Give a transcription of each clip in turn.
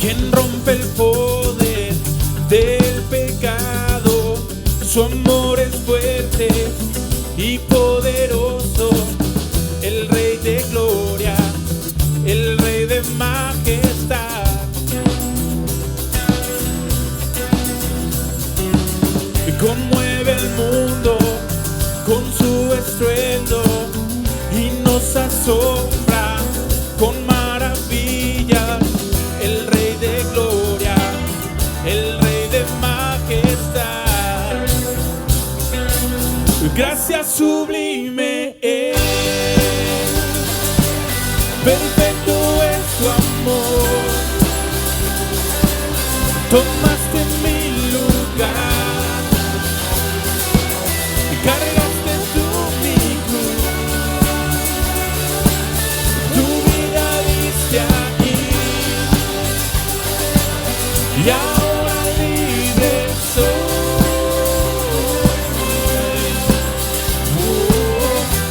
quien rompe el poder del pecado. Su amor es fuerte y poderoso, el Rey de gloria, el Rey de majestad. Conmueve el mundo con su estruendo y nos asombra con maravillas. El Rey de gloria, el Rey de majestad. Gracia sublime es, perfecto es tu amor. Tomaste mi lugar, cargaste tú mi cruz, tu vida diste aquí, y ahora libre soy.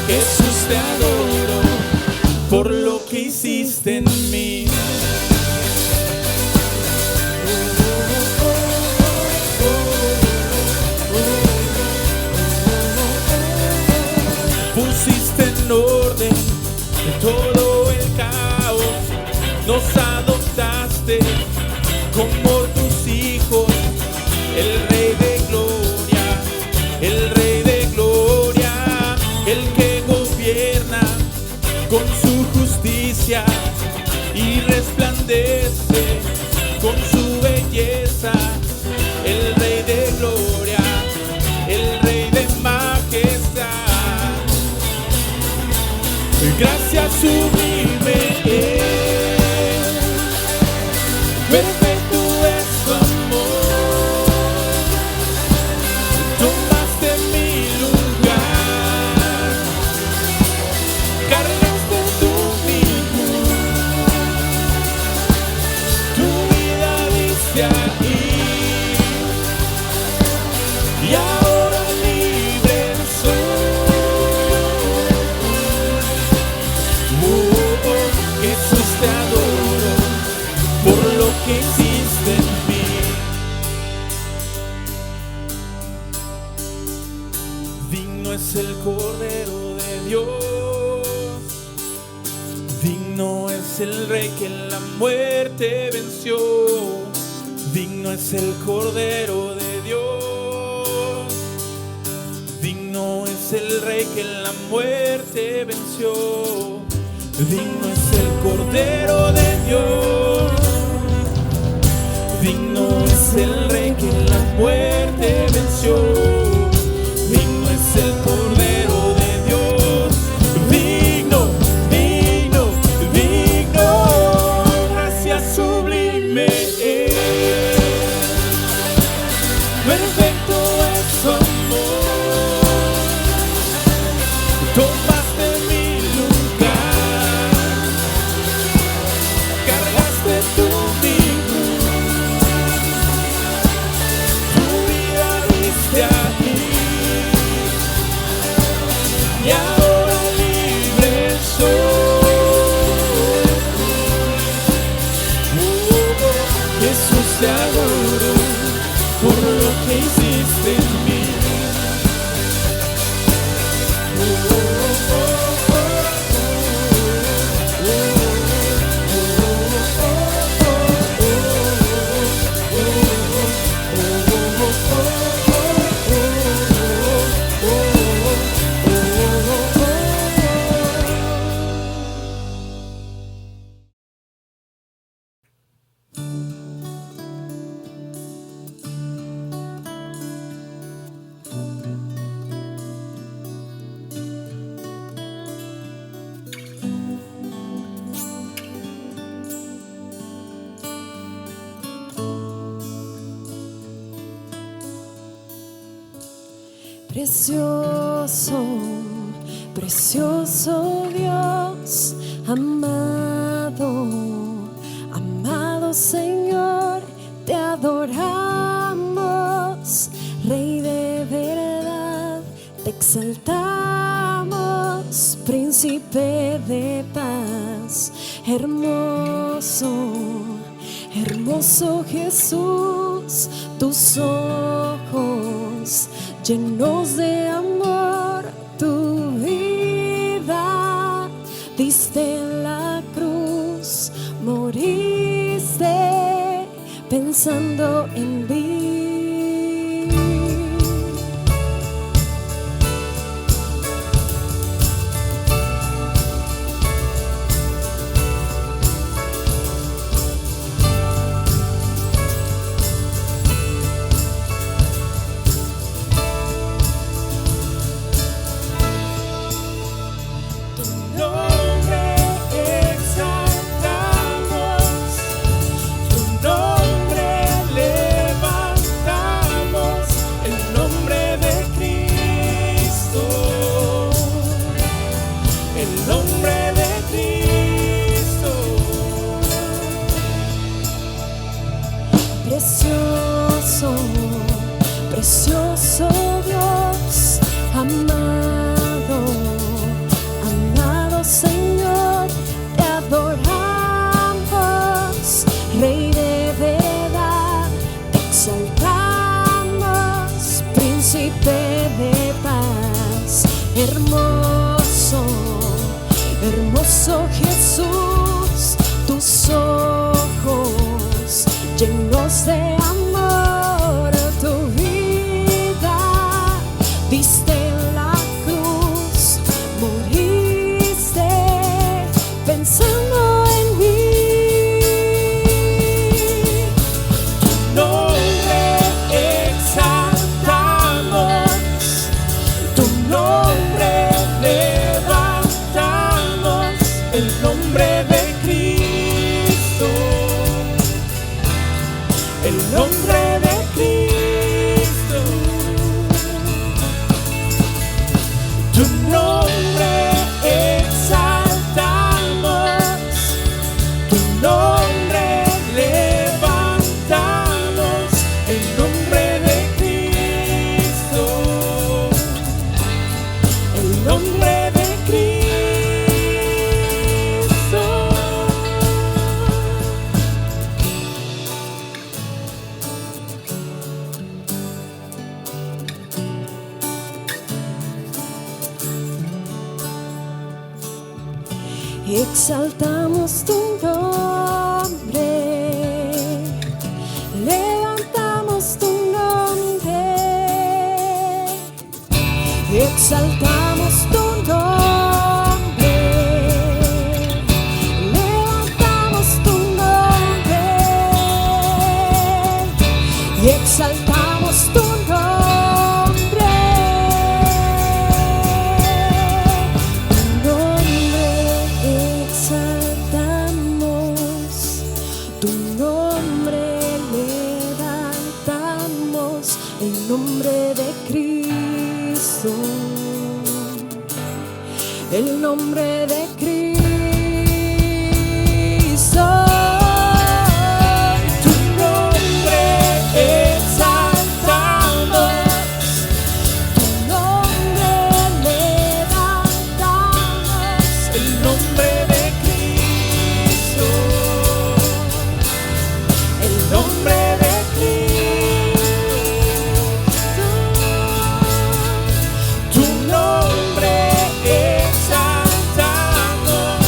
Jesús, te adoro por lo que hiciste en mí. Pusiste en orden todo el caos, nos adoptaste como tus hijos. El Rey de gloria, el Rey de gloria, el que gobierna con su justicia y resplandece con su belleza. El Rey de gloria, el Rey de majestad. Gracia sublime es, perfecto es tu amor. Tomaste mi lugar, cargaste tú mi cruz, tu vida diste aquí, y ahora libre soy. Jesús, te adoro por lo que hiciste en mí. Digno es el Cordero de Dios, digno es el Rey que la muerte venció. Digno es el Cordero de Dios, digno es el Rey que la muerte venció. Digno es el Cordero de Dios, digno es el Rey que la muerte venció. Digno es el Cordero de Dios, digno, digno, digno. Gracia sublime es, perfecto es su amor. Tomaste mi lugar, cargaste tú mi cruz, tu vida diste aquí, y ahora libre soy. Jesús, te adoro por lo que hiciste en mí. Precioso, precioso Dios, amado, amado Señor, te adoramos, Rey de verdad, te exaltamos, Príncipe de paz, hermoso, Hermoso Jesús, tus ojos llenos de amor, tu vida diste en la cruz, moriste pensando en mí. Precioso, precioso Dios, amado, amado Señor, te adoramos, Rey de verdad, te exaltamos, Príncipe de paz, hermoso, hermoso Jesús, tus ojos llenos de amor, tu vida diste en la cruz, moriste pensando en mí. Tu nombre exaltamos, tu nombre levantamos, el nombre de Cristo. El nombre de Cristo, tu nombre exaltamos, tu nombre levantamos, el nombre de Cristo, el nombre de Cristo. Exaltamos tu nombre, levantamos tu nombre, exaltamos tu nombre, levantamos tu nombre, exaltamos tu nombre. El nombre de Cristo, el nombre de Cristo, Tu nombre exaltamos, tu nombre levantamos, el nombre de Cristo, el nombre de Tu nombre exaltamos,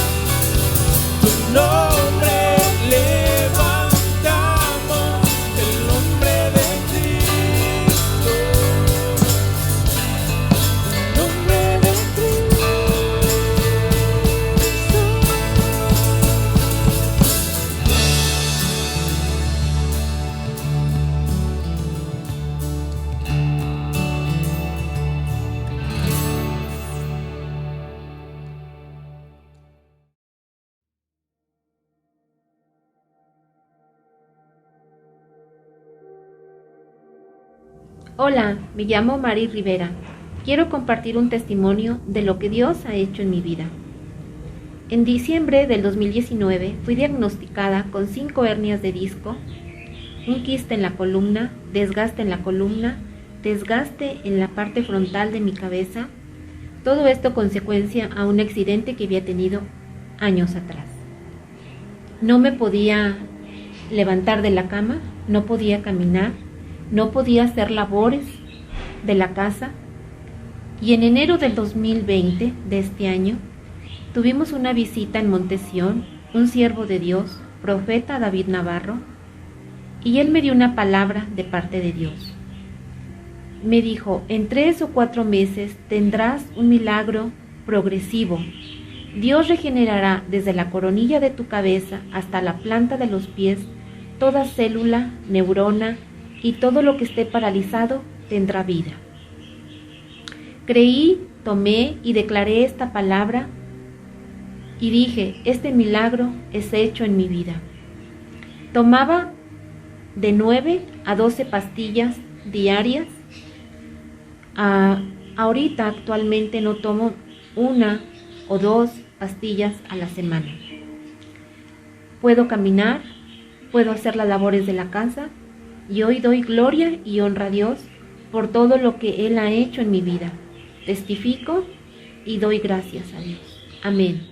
tu nombre levantamos, el nombre de Cristo, el nombre de Cristo. Hola, me llamo Mari Rivera. Quiero compartir un testimonio de lo que Dios ha hecho en mi vida. En diciembre del 2019 fui diagnosticada con 5 hernias de disco, un quiste en la columna, desgaste en la columna, desgaste en la parte frontal de mi cabeza, todo esto consecuencia a un accidente que había tenido años atrás. No me podía levantar de la cama, no podía caminar, no podía hacer labores de la casa. Y en enero del 2020, de este año, tuvimos una visita en Montesión, un siervo de Dios, profeta David Navarro, y él me dio una palabra de parte de Dios. Me dijo, en 3 o 4 meses tendrás un milagro progresivo. Dios regenerará desde la coronilla de tu cabeza hasta la planta de los pies, toda célula, neurona y todo lo que esté paralizado tendrá vida. Creí, tomé y declaré esta palabra y dije, este milagro es hecho en mi vida. Tomaba de 9 a 12 pastillas diarias. Ahorita actualmente no tomo 1 o 2 pastillas a la semana. Puedo caminar, puedo hacer las labores de la casa y hoy doy gloria y honra a Dios por todo lo que Él ha hecho en mi vida. Testifico y doy gracias a Dios. Amén.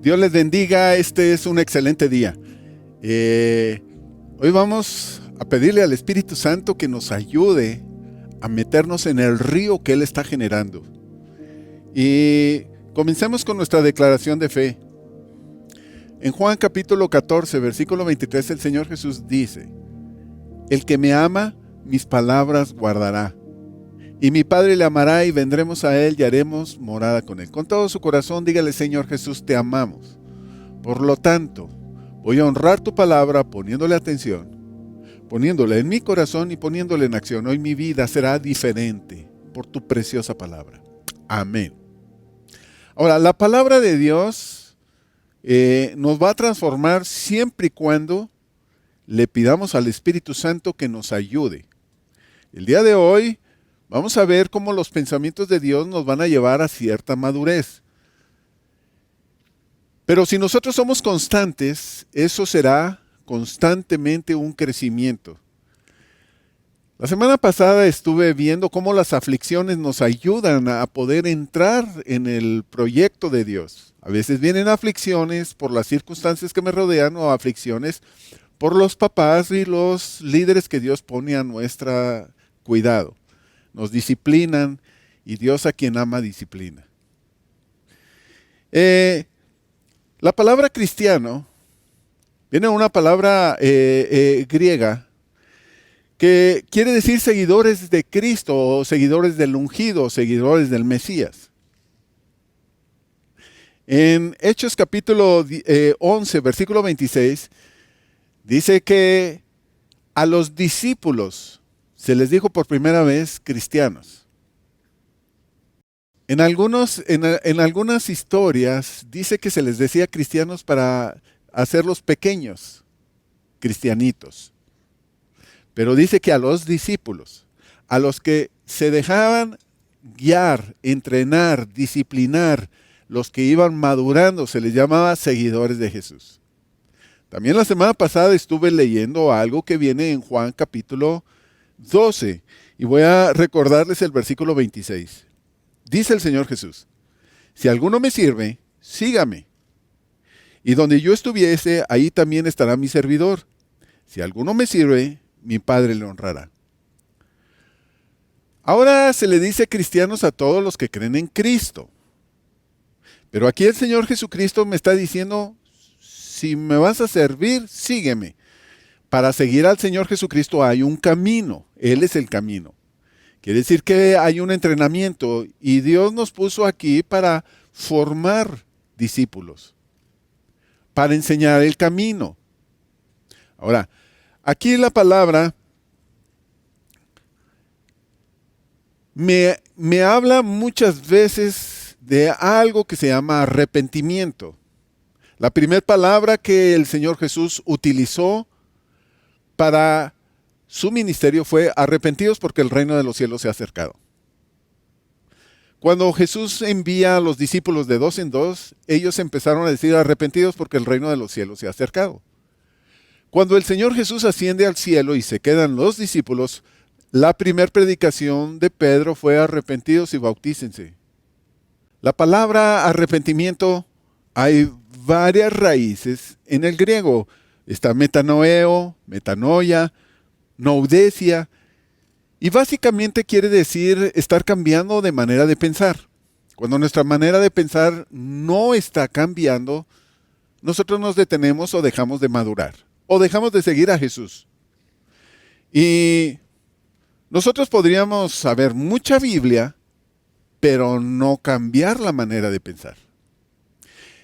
Dios les bendiga, este es un excelente día. Hoy vamos a pedirle al Espíritu Santo que nos ayude a meternos en el río que Él está generando. Y comencemos con nuestra declaración de fe. En Juan capítulo 14, versículo 23, el Señor Jesús dice, el que me ama, mis palabras guardará. Y mi Padre le amará y vendremos a Él y haremos morada con Él. Con todo su corazón, dígale, Señor Jesús, te amamos. Por lo tanto, voy a honrar tu palabra poniéndole atención, poniéndole en mi corazón y poniéndole en acción. Hoy mi vida será diferente por tu preciosa palabra. Amén. Ahora, la palabra de Dios nos va a transformar siempre y cuando le pidamos al Espíritu Santo que nos ayude. El día de hoy vamos a ver cómo los pensamientos de Dios nos van a llevar a cierta madurez. Pero si nosotros somos constantes, eso será constantemente un crecimiento. La semana pasada estuve viendo cómo las aflicciones nos ayudan a poder entrar en el proyecto de Dios. A veces vienen aflicciones por las circunstancias que me rodean o aflicciones por los papás y los líderes que Dios pone a nuestro cuidado. Nos disciplinan y Dios a quien ama disciplina. La palabra cristiano viene de una palabra griega que quiere decir seguidores de Cristo, o seguidores del ungido, seguidores del Mesías. En Hechos capítulo 11, versículo 26, dice que a los discípulos se les dijo por primera vez cristianos. En algunas historias dice que se les decía cristianos para hacerlos pequeños, cristianitos. Pero dice que a los discípulos, a los que se dejaban guiar, entrenar, disciplinar, los que iban madurando, se les llamaba seguidores de Jesús. También la semana pasada estuve leyendo algo que viene en Juan capítulo 12 y voy a recordarles el versículo 26. Dice el Señor Jesús, si alguno me sirve, sígame. Y donde yo estuviese, ahí también estará mi servidor. Si alguno me sirve, mi Padre le honrará. Ahora se le dice cristianos a todos los que creen en Cristo. Pero aquí el Señor Jesucristo me está diciendo, si me vas a servir, sígueme. Para seguir al Señor Jesucristo hay un camino, Él es el camino. Quiere decir que hay un entrenamiento y Dios nos puso aquí para formar discípulos, para enseñar el camino. Ahora, aquí la palabra me habla muchas veces de algo que se llama arrepentimiento. La primera palabra que el Señor Jesús utilizó para su ministerio fue arrepentidos porque el reino de los cielos se ha acercado. Cuando Jesús envía a los discípulos de 2 en 2, ellos empezaron a decir arrepentidos porque el reino de los cielos se ha acercado. Cuando el Señor Jesús asciende al cielo y se quedan los discípulos, la primera predicación de Pedro fue arrepentidos y bautícense. La palabra arrepentimiento, hay varias raíces en el griego. Está metanoeo, metanoia, noudesia, y básicamente quiere decir estar cambiando de manera de pensar. Cuando nuestra manera de pensar no está cambiando, nosotros nos detenemos o dejamos de madurar, o dejamos de seguir a Jesús. Y nosotros podríamos saber mucha Biblia, pero no cambiar la manera de pensar.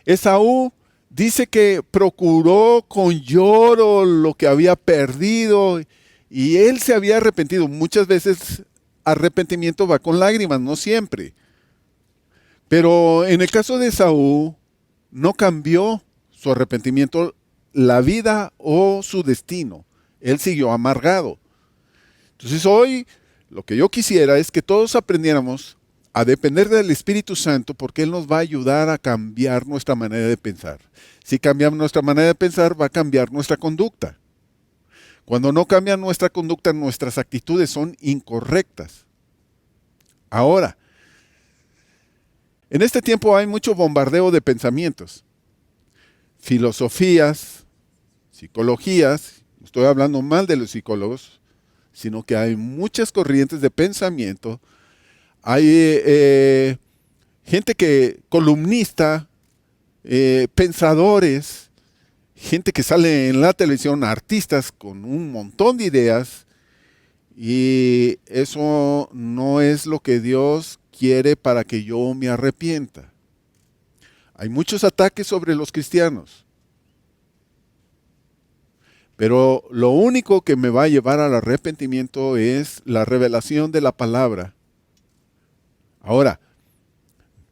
Esaú dice que procuró con lloro lo que había perdido y él se había arrepentido. Muchas veces arrepentimiento va con lágrimas, no siempre. Pero en el caso de Esaú, no cambió su arrepentimiento, la vida o su destino. Él siguió amargado. Entonces hoy lo que yo quisiera es que todos aprendiéramos a depender del Espíritu Santo, porque Él nos va a ayudar a cambiar nuestra manera de pensar. Si cambiamos nuestra manera de pensar, va a cambiar nuestra conducta. Cuando no cambia nuestra conducta, nuestras actitudes son incorrectas. Ahora, en este tiempo hay mucho bombardeo de pensamientos, filosofías, psicologías. No estoy hablando mal de los psicólogos, sino que hay muchas corrientes de pensamiento. Hay gente columnista, pensadores, gente que sale en la televisión, artistas con un montón de ideas, y eso no es lo que Dios quiere para que yo me arrepienta. Hay muchos ataques sobre los cristianos, pero lo único que me va a llevar al arrepentimiento es la revelación de la palabra. Ahora,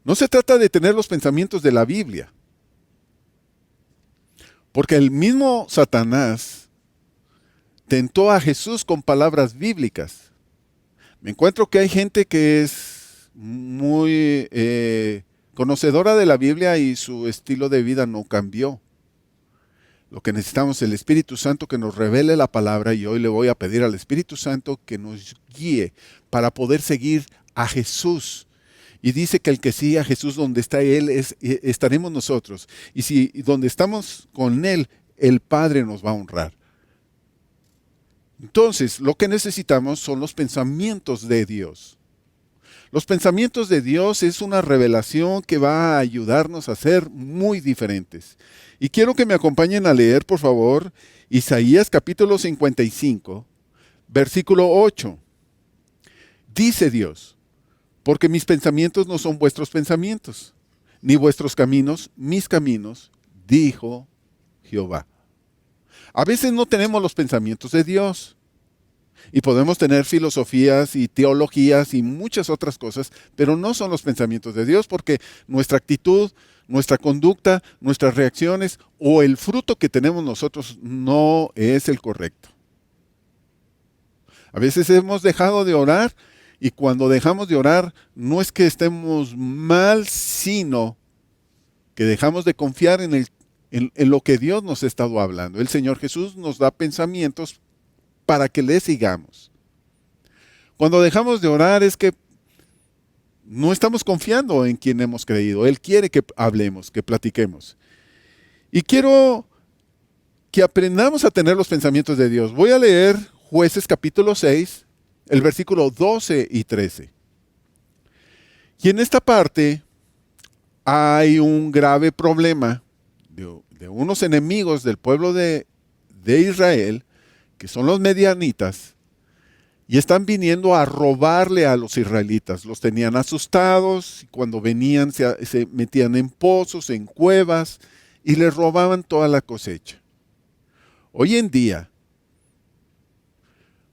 no se trata de tener los pensamientos de la Biblia, porque el mismo Satanás tentó a Jesús con palabras bíblicas. Me encuentro que hay gente que es muy conocedora de la Biblia y su estilo de vida no cambió. Lo que necesitamos es el Espíritu Santo que nos revele la palabra, y hoy le voy a pedir al Espíritu Santo que nos guíe para poder seguir a Jesús. Y dice que el que sigue a Jesús, donde está Él, estaremos nosotros. Y si donde estamos con Él, el Padre nos va a honrar. Entonces, lo que necesitamos son los pensamientos de Dios. Los pensamientos de Dios es una revelación que va a ayudarnos a ser muy diferentes. Y quiero que me acompañen a leer, por favor, Isaías capítulo 55, versículo 8. Dice Dios: porque mis pensamientos no son vuestros pensamientos, ni vuestros caminos mis caminos, dijo Jehová. A veces no tenemos los pensamientos de Dios. Y podemos tener filosofías y teologías y muchas otras cosas, pero no son los pensamientos de Dios, porque nuestra actitud, nuestra conducta, nuestras reacciones o el fruto que tenemos nosotros no es el correcto. A veces hemos dejado de orar, y cuando dejamos de orar no es que estemos mal, sino que dejamos de confiar en lo que Dios nos ha estado hablando. El Señor Jesús nos da pensamientos para que le sigamos. Cuando dejamos de orar es que no estamos confiando en quien hemos creído. Él quiere que hablemos, que platiquemos. Y quiero que aprendamos a tener los pensamientos de Dios. Voy a leer Jueces capítulo 6, el versículo 12 y 13. Y en esta parte hay un grave problema de unos enemigos del pueblo de Israel, que son los medianitas, y están viniendo a robarle a los israelitas. Los tenían asustados, y cuando venían se metían en pozos, en cuevas, y les robaban toda la cosecha. Hoy en día,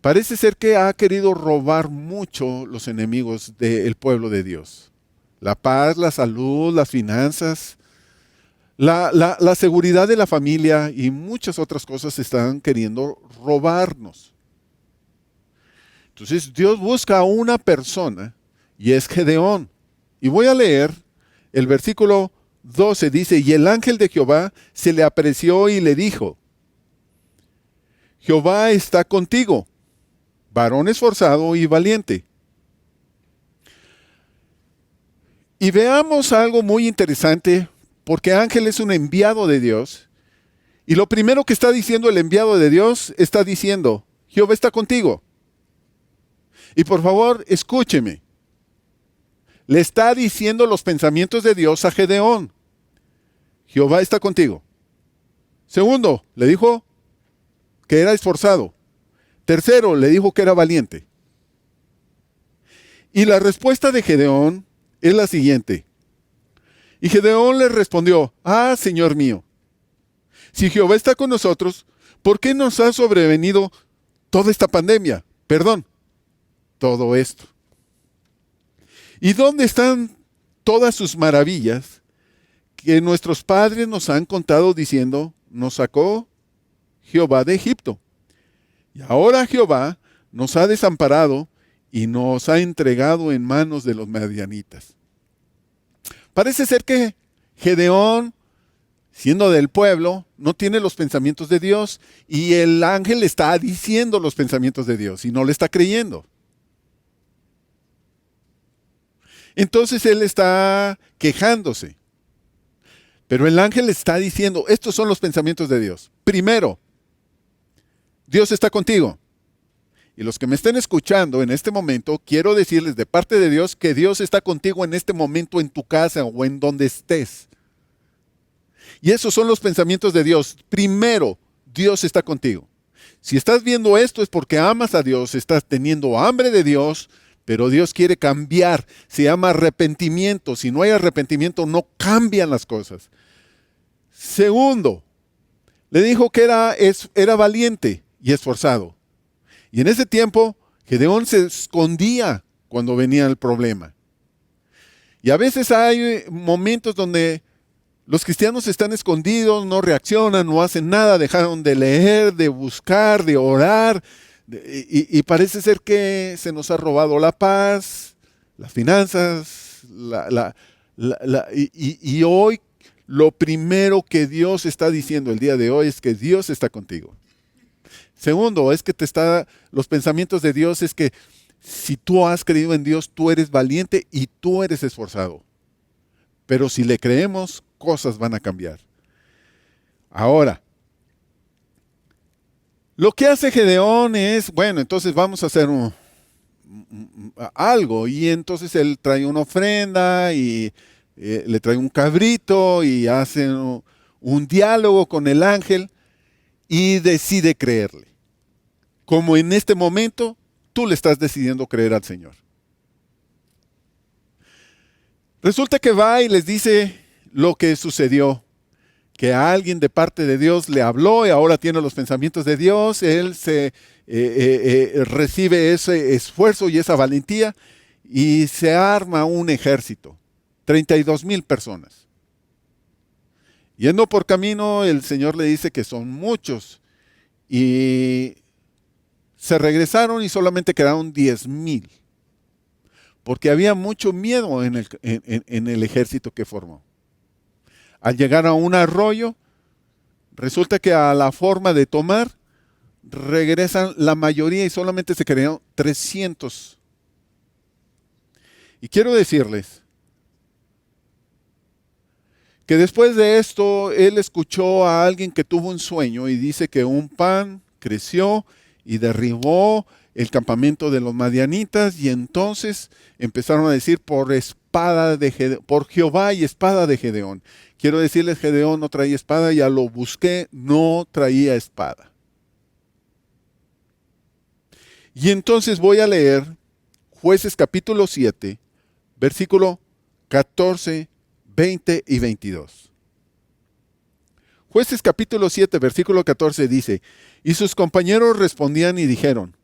parece ser que ha querido robar mucho los enemigos del pueblo de Dios. La paz, la salud, las finanzas, la seguridad de la familia y muchas otras cosas están queriendo robarnos. Entonces Dios busca a una persona, y es Gedeón. Y voy a leer el versículo 12, dice: y el ángel de Jehová se le apareció y le dijo: Jehová está contigo, varón esforzado y valiente. Y veamos algo muy interesante, porque Ángel es un enviado de Dios. Y lo primero que está diciendo el enviado de Dios, está diciendo, Jehová está contigo. Y por favor, escúcheme. Le está diciendo los pensamientos de Dios a Gedeón. Jehová está contigo. Segundo, le dijo que era esforzado. Tercero, le dijo que era valiente. Y la respuesta de Gedeón es la siguiente. Y Gedeón le respondió, Señor mío, si Jehová está con nosotros, ¿por qué nos ha sobrevenido toda esta pandemia? Perdón, todo esto. ¿Y dónde están todas sus maravillas que nuestros padres nos han contado diciendo, nos sacó Jehová de Egipto? Y ahora Jehová nos ha desamparado y nos ha entregado en manos de los madianitas. Parece ser que Gedeón, siendo del pueblo, no tiene los pensamientos de Dios y el ángel le está diciendo los pensamientos de Dios y no le está creyendo. Entonces él está quejándose. Pero el ángel le está diciendo, estos son los pensamientos de Dios. Primero, Dios está contigo. Y los que me estén escuchando en este momento, quiero decirles de parte de Dios que Dios está contigo en este momento en tu casa o en donde estés. Y esos son los pensamientos de Dios. Primero, Dios está contigo. Si estás viendo esto es porque amas a Dios, estás teniendo hambre de Dios, pero Dios quiere cambiar. Se llama arrepentimiento. Si no hay arrepentimiento, no cambian las cosas. Segundo, le dijo que era valiente y esforzado. Y en ese tiempo, Gedeón se escondía cuando venía el problema. Y a veces hay momentos donde los cristianos están escondidos, no reaccionan, no hacen nada, dejaron de leer, de buscar, de orar. Y parece ser que se nos ha robado la paz, las finanzas. Y hoy lo primero que Dios está diciendo el día de hoy es que Dios está contigo. Segundo, es que los pensamientos de Dios es que si tú has creído en Dios, tú eres valiente y tú eres esforzado. Pero si le creemos, cosas van a cambiar. Ahora, lo que hace Gedeón es, bueno, entonces vamos a hacer algo. Y entonces él trae una ofrenda y le trae un cabrito y hace un diálogo con el ángel y decide creerle. Como en este momento, tú le estás decidiendo creer al Señor. Resulta que va y les dice lo que sucedió. Que a alguien de parte de Dios le habló y ahora tiene los pensamientos de Dios. Él recibe ese esfuerzo y esa valentía y se arma un ejército. 32,000 personas. Yendo por camino, el Señor le dice que son muchos. Y se regresaron y solamente quedaron 10,000. Porque había mucho miedo en el ejército que formó. Al llegar a un arroyo, resulta que a la forma de tomar, regresan la mayoría y solamente se quedaron 300. Y quiero decirles que después de esto, él escuchó a alguien que tuvo un sueño y dice que un pan creció y derribó el campamento de los madianitas y entonces empezaron a decir por Jehová y espada de Gedeón. Quiero decirles, Gedeón no traía espada, ya lo busqué, no traía espada. Y entonces voy a leer Jueces capítulo 7, versículo 14, 20 y 22. Jueces capítulo 7, versículo 14 dice, y sus compañeros respondían y dijeron,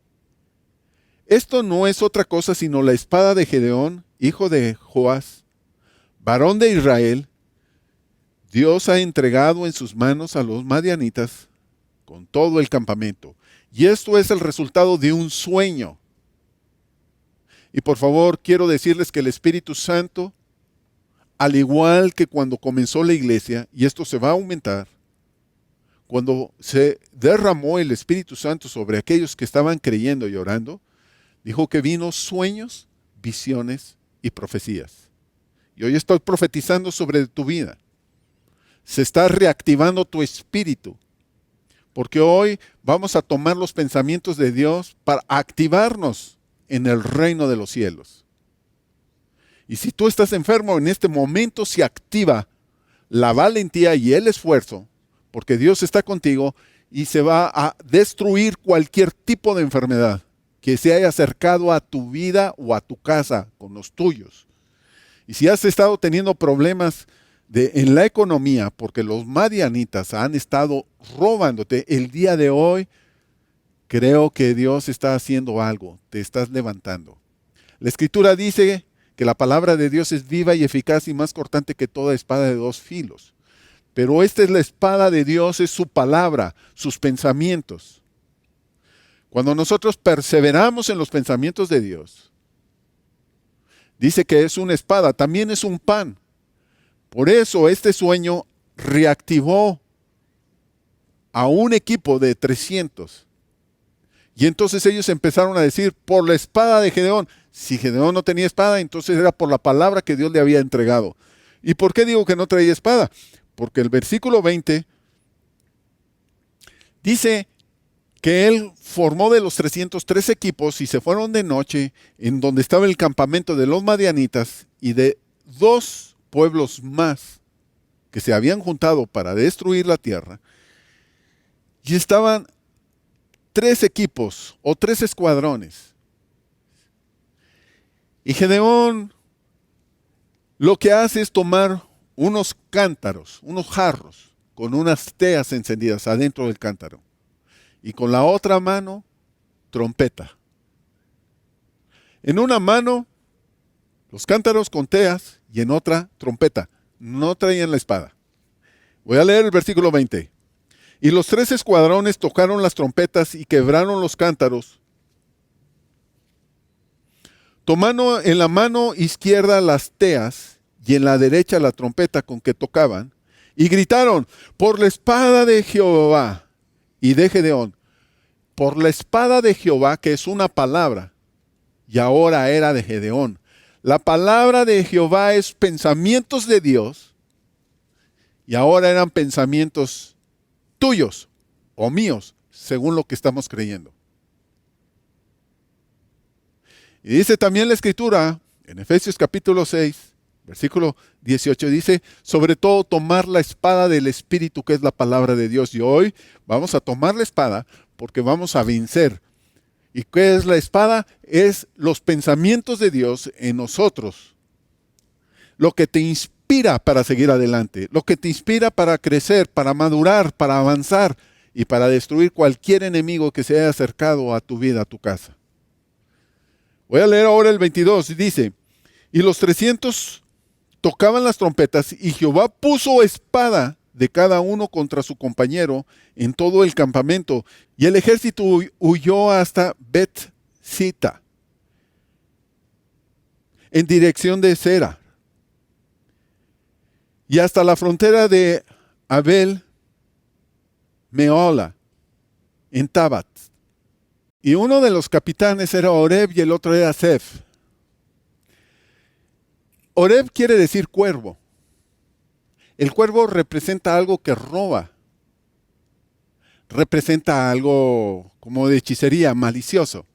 esto no es otra cosa sino la espada de Gedeón, hijo de Joás, varón de Israel. Dios ha entregado en sus manos a los madianitas con todo el campamento. Y esto es el resultado de un sueño. Y por favor, quiero decirles que el Espíritu Santo, al igual que cuando comenzó la iglesia, y esto se va a aumentar, cuando se derramó el Espíritu Santo sobre aquellos que estaban creyendo y orando, dijo que vino sueños, visiones y profecías. Y hoy estoy profetizando sobre tu vida. Se está reactivando tu espíritu, porque hoy vamos a tomar los pensamientos de Dios para activarnos en el reino de los cielos. Y si tú estás enfermo, en este momento se activa la valentía y el esfuerzo, porque Dios está contigo y se va a destruir cualquier tipo de enfermedad que se haya acercado a tu vida o a tu casa con los tuyos. Y si has estado teniendo problemas en la economía, porque los madianitas han estado robándote, el día de hoy creo que Dios está haciendo algo, te estás levantando. La Escritura dice que la palabra de Dios es viva y eficaz y más cortante que toda espada de dos filos. Pero esta es la espada de Dios, es su palabra, sus pensamientos. Cuando nosotros perseveramos en los pensamientos de Dios, dice que es una espada, también es un pan. Por eso este sueño reactivó a un equipo de 300. Y entonces ellos empezaron a decir, por la espada de Gedeón. Si Gedeón no tenía espada, entonces era por la palabra que Dios le había entregado. ¿Y por qué digo que no traía espada? Porque el versículo 20 dice que él formó de los 303 equipos y se fueron de noche en donde estaba el campamento de los madianitas y de 2 pueblos más que se habían juntado para destruir la tierra. Y estaban 3 equipos o 3 escuadrones. Y Gedeón lo que hace es tomar unos cántaros, unos jarros, con unas teas encendidas adentro del cántaro. Y con la otra mano, trompeta. En una mano, los cántaros con teas y en otra, trompeta. No traían la espada. Voy a leer el versículo 20. Y los 3 escuadrones tocaron las trompetas y quebraron los cántaros, tomando en la mano izquierda las teas y en la derecha la trompeta con que tocaban, y gritaron, por la espada de Jehová y de Gedeón, por la espada de Jehová, que es una palabra, y ahora era de Gedeón. La palabra de Jehová es pensamientos de Dios, y ahora eran pensamientos tuyos o míos, según lo que estamos creyendo. Y dice también la Escritura, en Efesios capítulo 6, versículo 18, dice, sobre todo tomar la espada del Espíritu, que es la palabra de Dios. Y hoy vamos a tomar la espada porque vamos a vencer. ¿Y qué es la espada? Es los pensamientos de Dios en nosotros. Lo que te inspira para seguir adelante, lo que te inspira para crecer, para madurar, para avanzar y para destruir cualquier enemigo que se haya acercado a tu vida, a tu casa. Voy a leer ahora el 22 y dice, y los 300 tocaban las trompetas y Jehová puso espada de cada uno contra su compañero en todo el campamento y el ejército huyó hasta Bet-sita en dirección de Sera y hasta la frontera de Abel Meola en Tabat. Y uno de los capitanes era Oreb y el otro era Sef. Oreb quiere decir cuervo. El cuervo representa algo que roba. Representa algo como de hechicería, malicioso.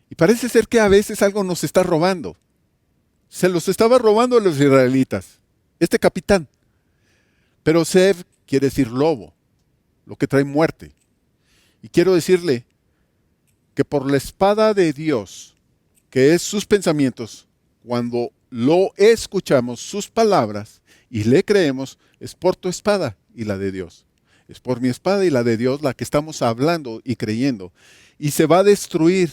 Y parece ser que a veces algo nos está robando. Se los estaba robando a los israelitas, este capitán. Pero Sef quiere decir lobo, lo que trae muerte. Y quiero decirle que por la espada de Dios, que es sus pensamientos, cuando lo escuchamos, sus palabras, y le creemos, es por tu espada y la de Dios. Es por mi espada y la de Dios la que estamos hablando y creyendo. Y se va a destruir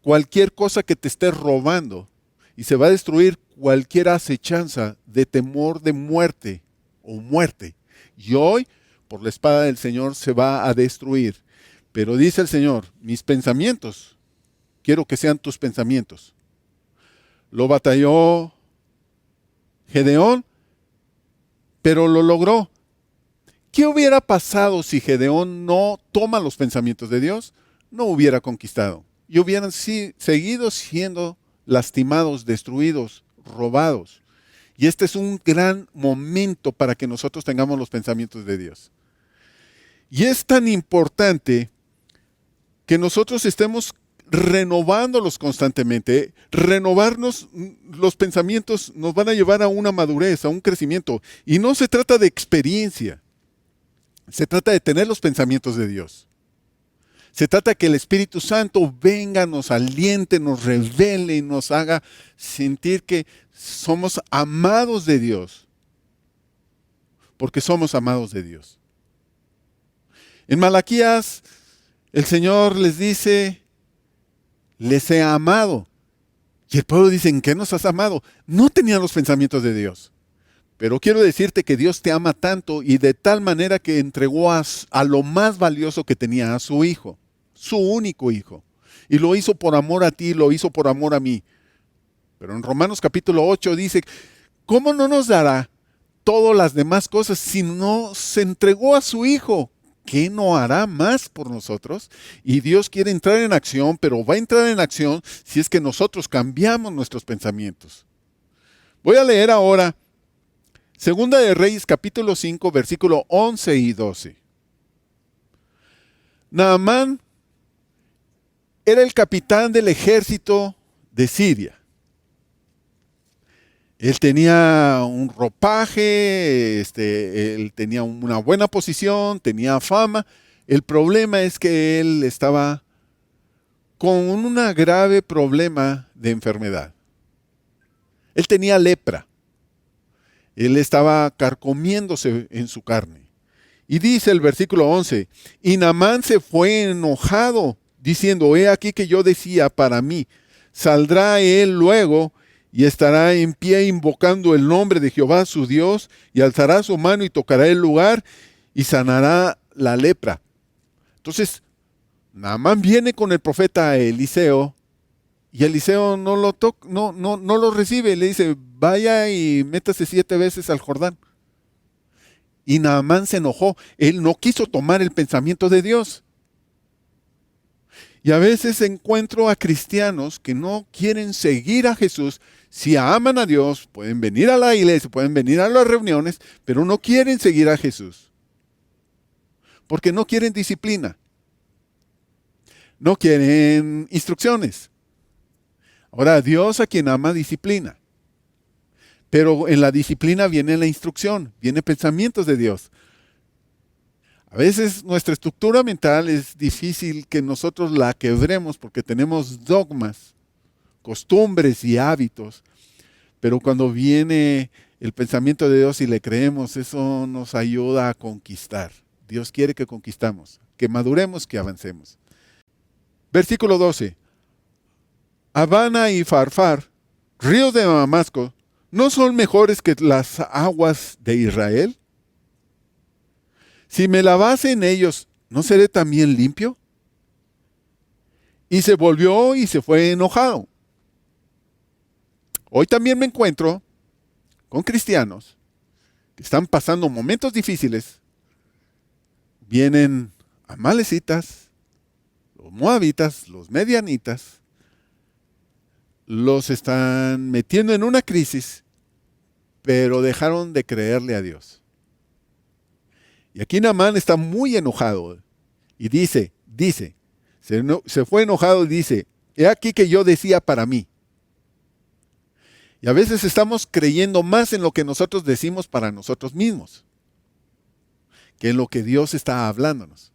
cualquier cosa que te esté robando. Y se va a destruir cualquier acechanza de temor de muerte o muerte. Y hoy, por la espada del Señor, se va a destruir. Pero dice el Señor, mis pensamientos, quiero que sean tus pensamientos. Lo batalló Gedeón, pero lo logró. ¿Qué hubiera pasado si Gedeón no toma los pensamientos de Dios? No hubiera conquistado. Y hubieran seguido siendo lastimados, destruidos, robados. Y este es un gran momento para que nosotros tengamos los pensamientos de Dios. Y es tan importante que nosotros estemos renovándolos constantemente. Renovarnos los pensamientos nos van a llevar a una madurez, a un crecimiento. Y no se trata de experiencia. Se trata de tener los pensamientos de Dios. Se trata de que el Espíritu Santo venga, nos aliente, nos revele y nos haga sentir que somos amados de Dios. Porque somos amados de Dios. En Malaquías, el Señor les dice, les he amado. Y el pueblo dice, ¿en qué nos has amado? No tenían los pensamientos de Dios. Pero quiero decirte que Dios te ama tanto y de tal manera que entregó a lo más valioso que tenía, a su Hijo, su único Hijo. Y lo hizo por amor a ti, lo hizo por amor a mí. Pero en Romanos capítulo 8 dice, ¿cómo no nos dará todas las demás cosas si no se entregó a su Hijo? ¿Qué no hará más por nosotros? Y Dios quiere entrar en acción, pero va a entrar en acción si es que nosotros cambiamos nuestros pensamientos. Voy a leer ahora Segunda de Reyes capítulo 5, versículo 11 y 12. Naamán era el capitán del ejército de Siria. Él tenía un ropaje, él tenía una buena posición, tenía fama. El problema es que él estaba con un grave problema de enfermedad. Él tenía lepra. Él estaba carcomiéndose en su carne. Y dice el versículo 11, y Naamán se fue enojado, diciendo, he aquí que yo decía para mí, saldrá él luego y estará en pie invocando el nombre de Jehová su Dios, y alzará su mano y tocará el lugar y sanará la lepra. Entonces, Naamán viene con el profeta Eliseo, y Eliseo no lo recibe, le dice, vaya y métase 7 veces al Jordán. Y Naamán se enojó, él no quiso tomar el pensamiento de Dios. Y a veces encuentro a cristianos que no quieren seguir a Jesús. Si aman a Dios, pueden venir a la iglesia, pueden venir a las reuniones, pero no quieren seguir a Jesús. Porque no quieren disciplina. No quieren instrucciones. Ahora, Dios a quien ama disciplina. Pero en la disciplina viene la instrucción, viene pensamientos de Dios. A veces nuestra estructura mental es difícil que nosotros la quebremos porque tenemos dogmas, costumbres y hábitos. Pero cuando viene el pensamiento de Dios y le creemos, eso nos ayuda a conquistar. Dios quiere que conquistamos, que maduremos, que avancemos. Versículo 12. Abana y Farfar, ríos de Damasco, ¿no son mejores que las aguas de Israel? Si me lavase en ellos, ¿no seré también limpio? Y se volvió y se fue enojado. Hoy también me encuentro con cristianos que están pasando momentos difíciles. Vienen amalecitas, los moabitas, los medianitas, los están metiendo en una crisis, pero dejaron de creerle a Dios. Y aquí Naamán está muy enojado y dice, se fue enojado y dice, he aquí que yo decía para mí. Y a veces estamos creyendo más en lo que nosotros decimos para nosotros mismos, que en lo que Dios está hablándonos.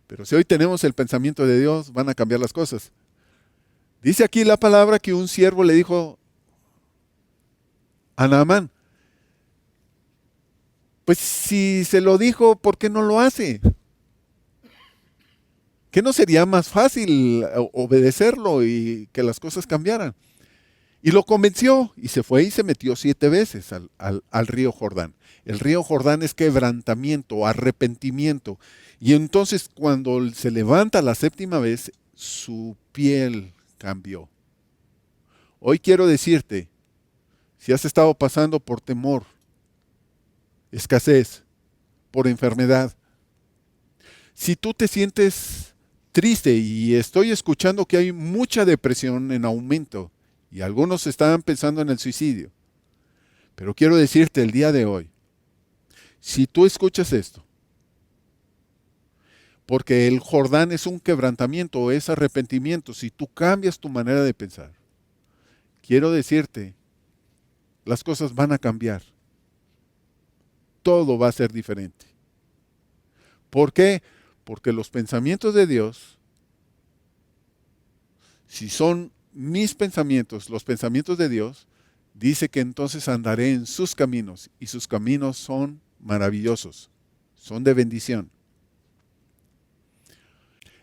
Pero si hoy tenemos el pensamiento de Dios, van a cambiar las cosas. Dice aquí la palabra que un siervo le dijo a Naamán, pues si se lo dijo, ¿por qué no lo hace? ¿Qué no sería más fácil obedecerlo y que las cosas cambiaran? Y lo convenció y se fue y se metió 7 veces al río Jordán. El río Jordán es quebrantamiento, arrepentimiento. Y entonces cuando se levanta la 7ª vez, su piel cambió. Hoy quiero decirte, si has estado pasando por temor, escasez, por enfermedad. Si tú te sientes triste y estoy escuchando que hay mucha depresión en aumento y algunos están pensando en el suicidio, pero quiero decirte el día de hoy, si tú escuchas esto, porque el Jordán es un quebrantamiento o es arrepentimiento, si tú cambias tu manera de pensar, quiero decirte, las cosas van a cambiar. Todo va a ser diferente. ¿Por qué? Porque los pensamientos de Dios, si son mis pensamientos, los pensamientos de Dios, dice que entonces andaré en sus caminos y sus caminos son maravillosos, son de bendición.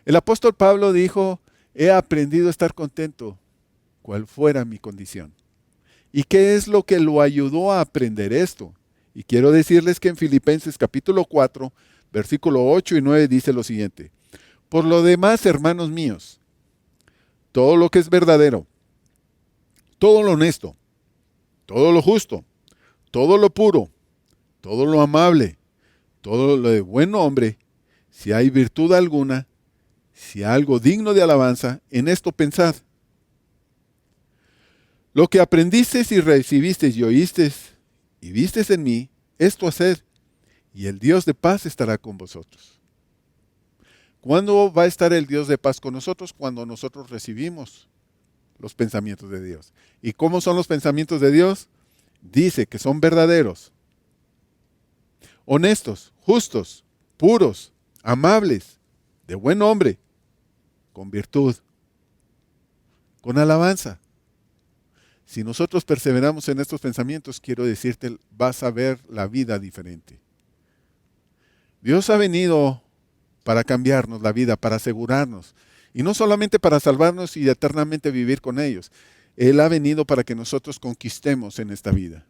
El apóstol Pablo dijo, he aprendido a estar contento, cual fuera mi condición. ¿Y qué es lo que lo ayudó a aprender esto? Y quiero decirles que en Filipenses capítulo 4, versículo 8 y 9 dice lo siguiente. Por lo demás, hermanos míos, todo lo que es verdadero, todo lo honesto, todo lo justo, todo lo puro, todo lo amable, todo lo de buen nombre, si hay virtud alguna, si algo digno de alabanza, en esto pensad. Lo que aprendisteis y recibisteis y oísteis y visteis en mí, esto haced, y el Dios de paz estará con vosotros. ¿Cuándo va a estar el Dios de paz con nosotros? Cuando nosotros recibimos los pensamientos de Dios. ¿Y cómo son los pensamientos de Dios? Dice que son verdaderos, honestos, justos, puros, amables, de buen nombre, con virtud, con alabanza. Si nosotros perseveramos en estos pensamientos, quiero decirte, vas a ver la vida diferente. Dios ha venido para cambiarnos la vida, para asegurarnos. Y no solamente para salvarnos y eternamente vivir con ellos. Él ha venido para que nosotros conquistemos en esta vida.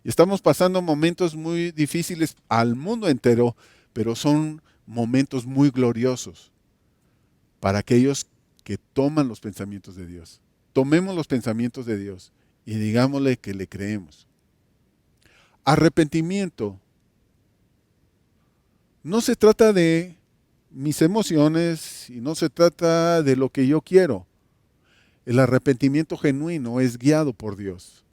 Y estamos pasando momentos muy difíciles al mundo entero, pero son momentos muy gloriosos para aquellos que toman los pensamientos de Dios. Tomemos los pensamientos de Dios y digámosle que le creemos. Arrepentimiento no se trata de mis emociones y no se trata de lo que yo quiero. El arrepentimiento genuino es guiado por Dios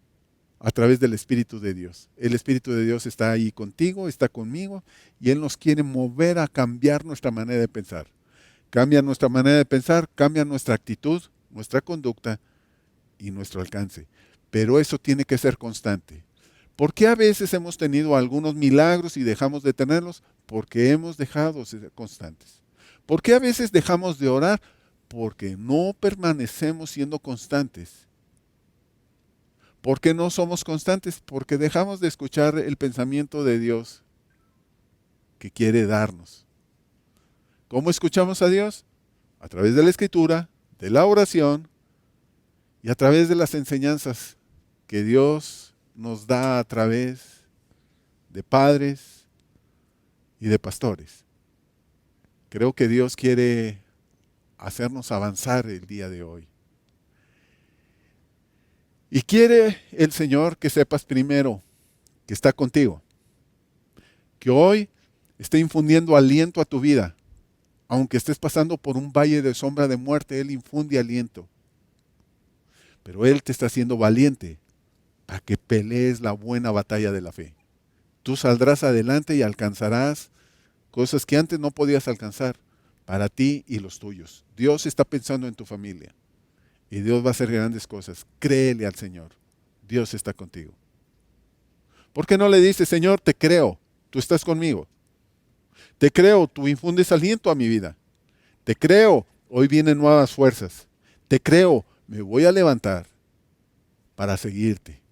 a través del Espíritu de Dios. El Espíritu de Dios está ahí contigo, está conmigo y Él nos quiere mover a cambiar nuestra manera de pensar. Cambia nuestra manera de pensar, cambia nuestra actitud, nuestra conducta y nuestro alcance. Pero eso tiene que ser constante. ¿Por qué a veces hemos tenido algunos milagros y dejamos de tenerlos? Porque hemos dejado de ser constantes. ¿Por qué a veces dejamos de orar? Porque no permanecemos siendo constantes. ¿Por qué no somos constantes? Porque dejamos de escuchar el pensamiento de Dios que quiere darnos. ¿Cómo escuchamos a Dios? A través de la Escritura, de la oración y a través de las enseñanzas que Dios nos da a través de padres y de pastores. Creo que Dios quiere hacernos avanzar el día de hoy. Y quiere el Señor que sepas primero que está contigo, que hoy esté infundiendo aliento a tu vida. Aunque estés pasando por un valle de sombra de muerte, Él infunde aliento. Pero Él te está haciendo valiente para que pelees la buena batalla de la fe. Tú saldrás adelante y alcanzarás cosas que antes no podías alcanzar para ti y los tuyos. Dios está pensando en tu familia y Dios va a hacer grandes cosas. Créele al Señor. Dios está contigo. ¿Por qué no le dices, Señor, te creo, tú estás conmigo? Te creo, tú infundes aliento a mi vida. Te creo, hoy vienen nuevas fuerzas. Te creo, me voy a levantar para seguirte.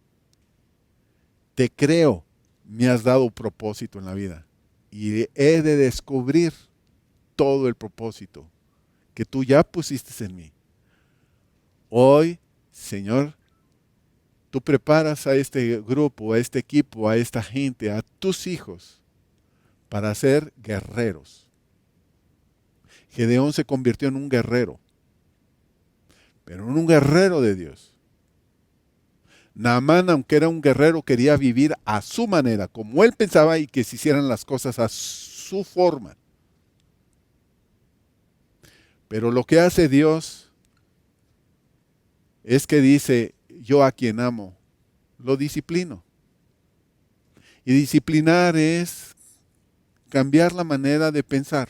Te creo, me has dado propósito en la vida. Y he de descubrir todo el propósito que tú ya pusiste en mí. Hoy, Señor, tú preparas a este grupo, a este equipo, a esta gente, a tus hijos, para ser guerreros. Gedeón se convirtió en un guerrero, pero en un guerrero de Dios. Naamán, aunque era un guerrero, quería vivir a su manera, como él pensaba, y que se hicieran las cosas a su forma. Pero lo que hace Dios es que dice: yo a quien amo, lo disciplino. Y disciplinar es cambiar la manera de pensar.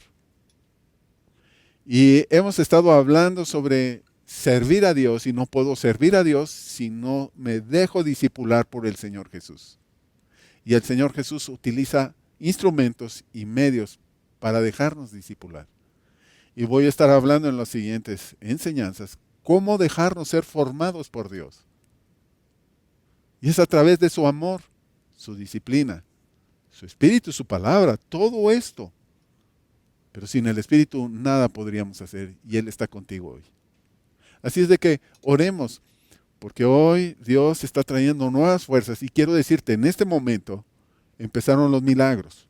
Y hemos estado hablando sobre servir a Dios, y no puedo servir a Dios si no me dejo discipular por el Señor Jesús. Y el Señor Jesús utiliza instrumentos y medios para dejarnos discipular. Y voy a estar hablando en las siguientes enseñanzas cómo dejarnos ser formados por Dios. Y es a través de su amor, su disciplina, su espíritu, su palabra, todo esto. Pero sin el espíritu nada podríamos hacer, y Él está contigo hoy. Así es de que oremos, porque hoy Dios está trayendo nuevas fuerzas, y quiero decirte, en este momento empezaron los milagros.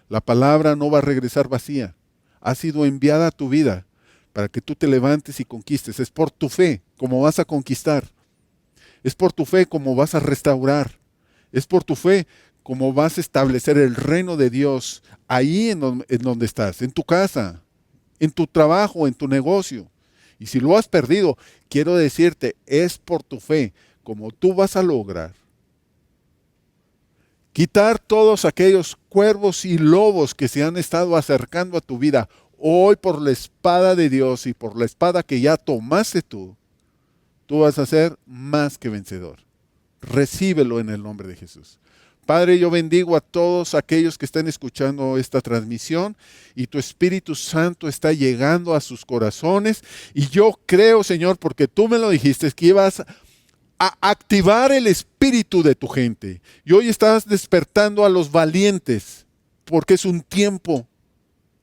La palabra no va a regresar vacía. Ha sido enviada a tu vida para que tú te levantes y conquistes. Es por tu fe como vas a conquistar. Es por tu fe como vas a restaurar. Es por tu fe como vas a establecer el reino de Dios ahí en donde estás, en tu casa, en tu trabajo, en tu negocio. Y si lo has perdido, quiero decirte, es por tu fe como tú vas a lograr quitar todos aquellos cuervos y lobos que se han estado acercando a tu vida. Hoy, por la espada de Dios y por la espada que ya tomaste tú vas a ser más que vencedor. Recíbelo en el nombre de Jesús. Padre, yo bendigo a todos aquellos que están escuchando esta transmisión, y tu Espíritu Santo está llegando a sus corazones. Y yo creo, Señor, porque tú me lo dijiste, que ibas a activar el espíritu de tu gente. Y hoy estás despertando a los valientes, porque es un tiempo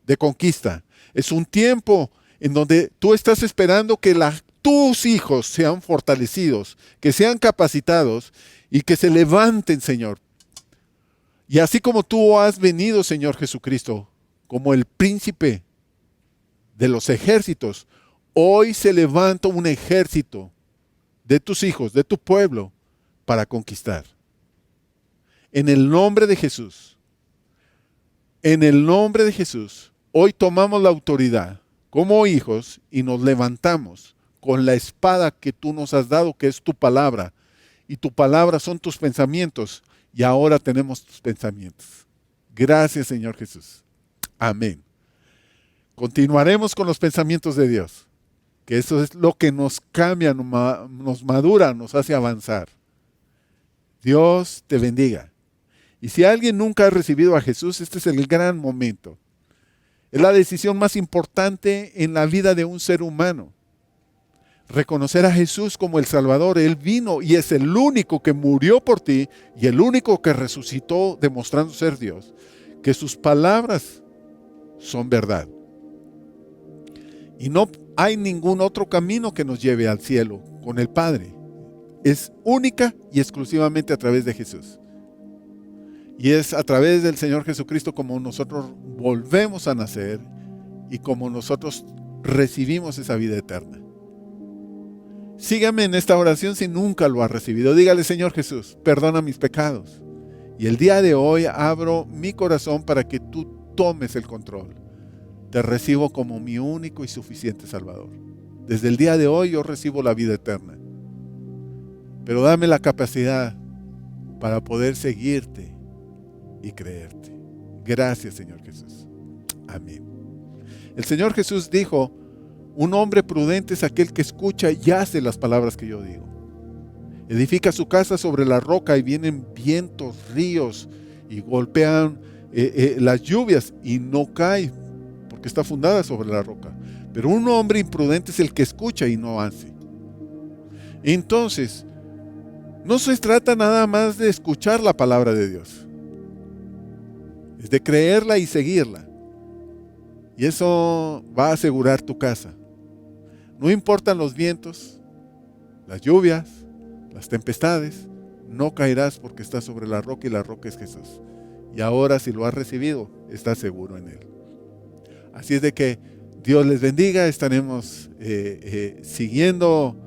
de conquista. Es un tiempo en donde tú estás esperando que tus hijos sean fortalecidos, que sean capacitados y que se levanten, Señor. Y así como tú has venido, Señor Jesucristo, como el príncipe de los ejércitos, hoy se levanta un ejército de tus hijos, de tu pueblo, para conquistar. En el nombre de Jesús, hoy tomamos la autoridad como hijos y nos levantamos con la espada que tú nos has dado, que es tu palabra. Y tu palabra son tus pensamientos, y ahora tenemos tus pensamientos. Gracias, Señor Jesús. Amén. Continuaremos con los pensamientos de Dios, que eso es lo que nos cambia, nos madura, nos hace avanzar. Dios te bendiga. Y si alguien nunca ha recibido a Jesús, este es el gran momento. Es la decisión más importante en la vida de un ser humano. Reconocer a Jesús como el Salvador. Él vino y es el único que murió por ti y el único que resucitó demostrando ser Dios. Que sus palabras son verdad. Y no hay ningún otro camino que nos lleve al cielo con el Padre. Es única y exclusivamente a través de Jesús. Y es a través del Señor Jesucristo como nosotros volvemos a nacer y como nosotros recibimos esa vida eterna. Sígame en esta oración si nunca lo ha recibido. Dígale: Señor Jesús, perdona mis pecados. Y el día de hoy abro mi corazón para que tú tomes el control. Te recibo como mi único y suficiente Salvador. Desde el día de hoy yo recibo la vida eterna. Pero dame la capacidad para poder seguirte y creerte. Gracias, Señor Jesús. Amén. El Señor Jesús dijo: un hombre prudente es aquel que escucha y hace las palabras que yo digo. Edifica su casa sobre la roca y vienen vientos, ríos y golpean las lluvias y no cae porque está fundada sobre la roca. Pero un hombre imprudente es el que escucha y no hace. Entonces, no se trata nada más de escuchar la palabra de Dios. Es de creerla y seguirla. Y eso va a asegurar tu casa. No importan los vientos, las lluvias, las tempestades, no caerás porque estás sobre la roca y la roca es Jesús. Y ahora, si lo has recibido, estás seguro en Él. Así es de que Dios les bendiga. Estaremos siguiendo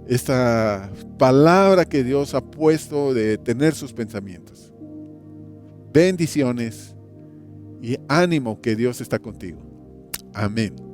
esta palabra que Dios ha puesto de tener sus pensamientos. Bendiciones y ánimo, que Dios está contigo. Amén.